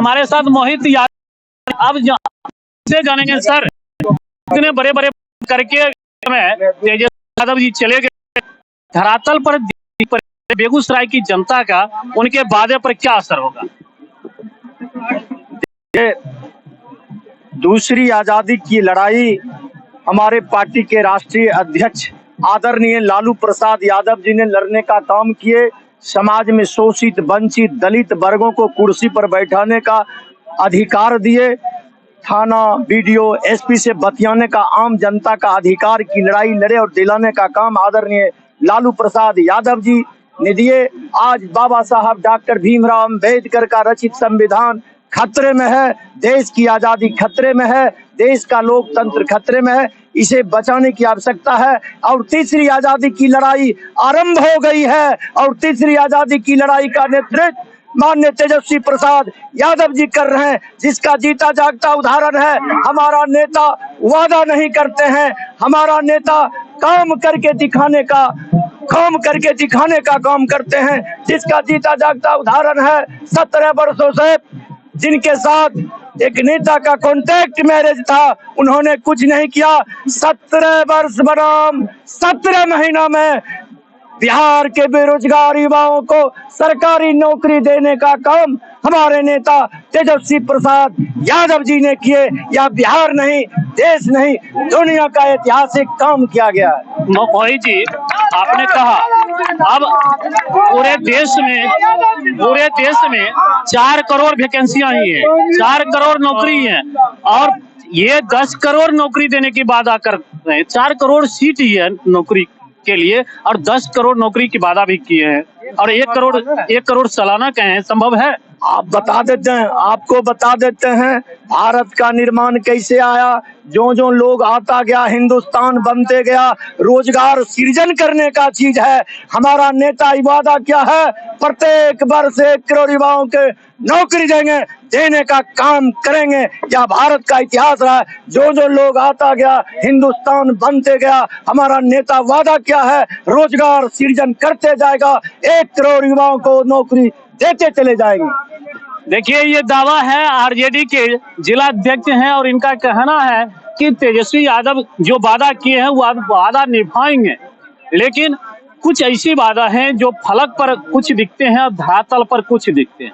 हमारे साथ मोहित यादव। अब से जानेंगे सर, इतने बड़े बड़े करके तेजस्वी यादव जी चले गए, धरातल पर बेगूसराय की जनता का उनके वादे पर क्या असर होगा? दूसरी आजादी की लड़ाई हमारे पार्टी के राष्ट्रीय अध्यक्ष आदरणीय लालू प्रसाद यादव जी ने लड़ने का काम किए। समाज में शोषित, वंचित, दलित वर्गों को कुर्सी पर बैठाने का अधिकार दिए। थाना, बीडीओ, एसपी से बतियाने का, आम जनता का अधिकार की लड़ाई लड़े और दिलाने का काम आदरणीय लालू प्रसाद यादव जी ने दिए। आज बाबा साहब डॉक्टर भीमराव अंबेडकर का रचित संविधान खतरे में है, देश की आजादी खतरे में है, देश का लोकतंत्र खतरे में है। इसे बचाने की आवश्यकता है और तीसरी आजादी की लड़ाई आरंभ हो गई है और तीसरी आजादी की लड़ाई का नेतृत्व माननीय तेजस्वी प्रसाद यादव जी कर रहे हैं, जिसका जीता जागता उदाहरण है। हमारा नेता वादा नहीं करते हैं, हमारा नेता काम करके दिखाने का काम करते हैं, जिसका जीता जागता उदाहरण है। 17 वर्षों से जिनके साथ एक नेता का कॉन्ट्रैक्ट मैरिज था, उन्होंने कुछ नहीं किया। 17 वर्ष बनाम 17 महीना में बिहार के बेरोजगार युवाओं को सरकारी नौकरी देने का काम हमारे नेता तेजस्वी प्रसाद यादव जी ने किए। यह बिहार नहीं, देश नहीं, दुनिया का ऐतिहासिक काम किया गया है। मोहित जी, आपने कहा अब पूरे देश में 4 करोड़ वैकेंसियां ही है, 4 करोड़ नौकरी है और ये 10 करोड़ नौकरी देने की वादा कर रहे हैं। 4 करोड़ सीट ही है नौकरी के लिए और 10 करोड़ नौकरी की वादा भी किए हैं और 1 करोड़ सालाना कहे हैं। संभव है? आप बता देते हैं, आपको बता देते हैं भारत का निर्माण कैसे आया। जो जो लोग आता गया, हिंदुस्तान बनते गया। रोजगार सृजन करने का चीज है। हमारा नेता वादा क्या है? प्रत्येक वर्ष 1 करोड़ युवाओं के नौकरी देने का काम करेंगे। यह भारत का इतिहास रहा है। जो जो लोग आता गया, हिंदुस्तान बनते गया। हमारा नेता वादा क्या है? रोजगार सृजन करते जाएगा, 1 करोड़ युवाओं को नौकरी देते चले जाएंगे। देखिए, ये दावा है आरजेडी के जिला अध्यक्ष हैं और इनका कहना है कि तेजस्वी यादव जो वादा किए हैं वो वादा निभाएंगे, लेकिन कुछ ऐसी वादा हैं जो फलक पर कुछ दिखते हैं और धरातल पर कुछ दिखते हैं।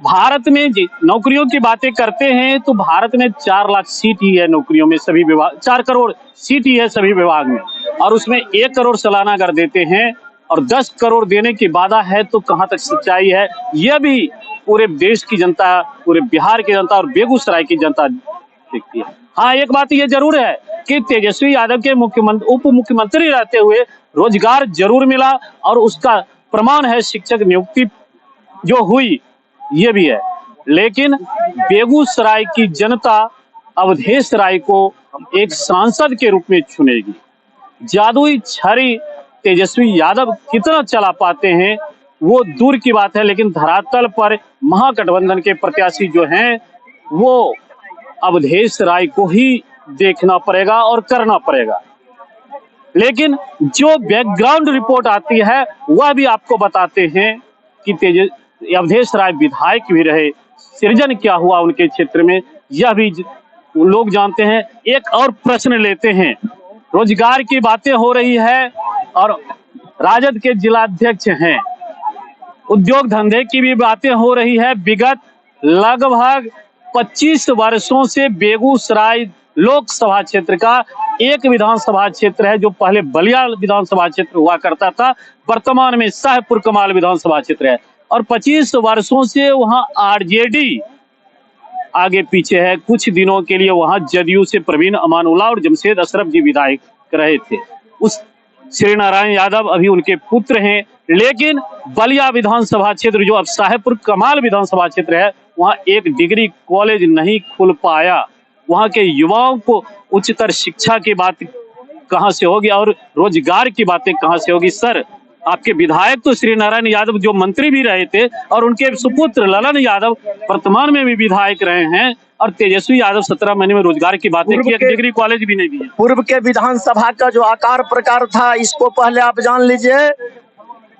भारत में नौकरियों की बातें करते हैं तो भारत में 4 लाख सीट ही है नौकरियों में, सभी विभाग 4 करोड़ सीट ही है सभी विभाग में, और उसमें 1 करोड़ सालाना अगर देते हैं और 10 करोड़ देने की वादा है तो कहां तक सच्चाई है, यह भी पूरे देश की जनता, पूरे बिहार की जनता और बेगूसराय की जनता देखती है। हाँ, एक बात ये जरूर है कि तेजस्वी यादव के उप मुख्यमंत्री रहते हुए रोजगार जरूर मिला और उसका प्रमाण है शिक्षक नियुक्ति जो हुई, ये भी है। लेकिन बेगूसराय की जनता अवधेश राय को एक सांसद के रूप में चुनेगी। जादुई छड़ी तेजस्वी यादव कितना चला पाते हैं वो दूर की बात है, लेकिन धरातल पर महागठबंधन के प्रत्याशी जो हैं वो अवधेश राय को ही देखना पड़ेगा और करना पड़ेगा। लेकिन जो बैकग्राउंड रिपोर्ट आती है वह भी आपको बताते हैं कि अवधेश राय विधायक भी रहे, सृजन क्या हुआ उनके क्षेत्र में यह भी लोग जानते हैं। एक और प्रश्न लेते हैं, रोजगार की बातें हो रही है और राजद के जिला अध्यक्ष हैं, उद्योग धंधे की भी बातें हो रही है। विगत लगभग 25 वर्षों से बेगूसराय लोकसभा क्षेत्र का एक विधानसभा क्षेत्र है जो पहले बलिया विधानसभा क्षेत्र हुआ करता था, वर्तमान में शाहपुर कमाल विधानसभा क्षेत्र है और 25 वर्षों से वहां आरजेडी आगे पीछे है। कुछ दिनों के लिए वहां जदयू से प्रवीण अमानुल्लाह और जमशेद अशरफ जी विधायक रहे थे। उस श्री नारायण यादव अभी उनके पुत्र हैं, लेकिन बलिया विधानसभा क्षेत्र जो अब शाहपुर कमाल विधानसभा क्षेत्र है वहां एक डिग्री कॉलेज नहीं खुल पाया। वहां के युवाओं को उच्चतर शिक्षा की बात कहां से होगी और रोजगार की बातें कहां से होगी? सर, आपके विधायक तो श्री नारायण यादव जो मंत्री भी रहे थे और उनके सुपुत्र ललन यादव वर्तमान में भी विधायक रहे हैं और तेजस्वी यादव 17 महीने में रोजगार की बातें की, एक डिग्री कॉलेज भी नहीं दिया। पूर्व के विधानसभा का जो आकार प्रकार था इसको पहले आप जान लीजिए।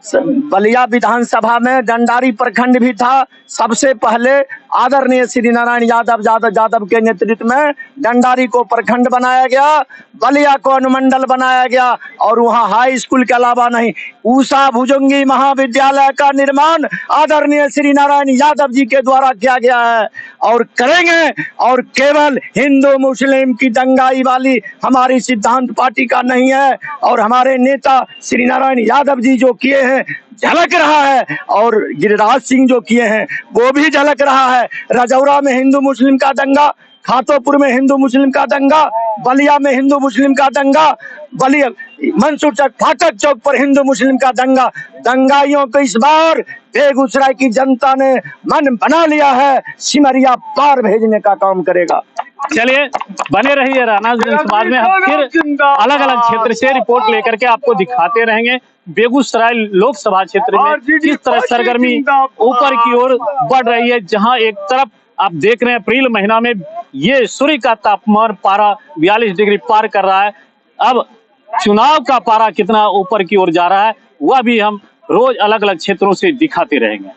बलिया विधानसभा में डंडारी प्रखंड भी था। सबसे पहले आदरणीय श्री नारायण यादव के नेतृत्व में डंडारी को प्रखंड बनाया गया, बलिया को अनुमंडल बनाया गया और वहां हाई स्कूल के अलावा नहीं, ऊषा भुजंगी महाविद्यालय का निर्माण आदरणीय श्री नारायण यादव जी के द्वारा किया गया है और करेंगे। और केवल हिंदू मुस्लिम की दंगाई वाली हमारी सिद्धांत पार्टी का नहीं है और हमारे नेता श्री नारायण यादव जी जो किए हैं झलक रहा है और गिरिराज सिंह जो किए हैं वो भी झलक रहा है। रजौरा में हिंदू मुस्लिम का दंगा, खातोपुर में हिंदू मुस्लिम का दंगा, बलिया में हिंदू मुस्लिम का दंगा, बलिया मंसूर चौक फाटक चौक पर हिंदू मुस्लिम का दंगा। दंगाइयों को इस बार बेगूसराय की जनता ने मन बना लिया है, सिमरिया पार भेजने का काम करेगा। चलिए बने रहिए राणा समाज में, हम फिर अलग अलग क्षेत्र से रिपोर्ट लेकर के आपको दिखाते रहेंगे बेगूसराय लोकसभा क्षेत्र में किस तरह सरगर्मी ऊपर की ओर बढ़ रही है। जहां एक तरफ आप देख रहे हैं अप्रैल महीना में ये सूर्य का तापमान पारा 42 डिग्री पार कर रहा है। अब चुनाव का पारा कितना ऊपर की ओर जा रहा है वह भी हम रोज अलग अलग क्षेत्रों से दिखाते रहेंगे।